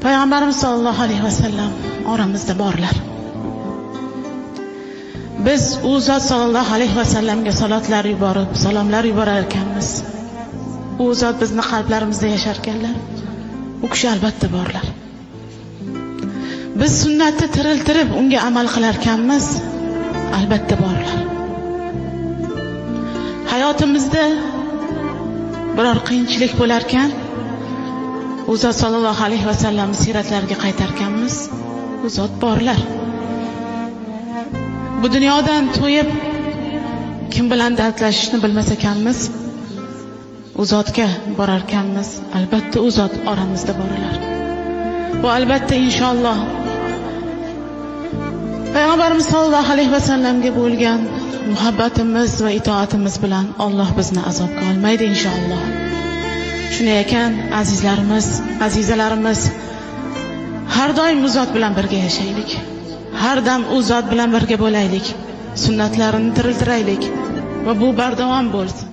Payg'ambarimiz sollallohu alayhi vasallam oramizda borlar. Biz u zot sollallohu alayhi vasallamga salotlar yuborib, salomlar yuborar ekanmiz. U zot bizni qalblarimizda yashar ekanlar. U kishi albatta borlar. Biz sunnatni tiriltirib unga amal qilar ekanmiz. Albatta borlar. Hayotimizda biror qiyinchilik bo'lar ekan, u zot sollallohu alayhi vasallam siratlariga qaytarkanmiz. U zot borlar. Bu dunyodan to'yib kim bilan dardlashishni bilmas ekanmiz. U zotga borar ekanmiz. Albatta u zot oramizda borlar. Va albatta inshaalloh Payg'ambarimiz sollallohu alayhi vasallamga bo'lgan muhabbatimiz va itoatimiz bilan Alloh bizni azobga olmaydi inshaalloh. Shunday ekan, azizlarimiz, azizalarimiz, har doim u zot bilan birga yashaylik. Har dam u zot bilan birga bo'laylik. Sunnatlarini tiriltiraylik va bu bardavom bo'lsin.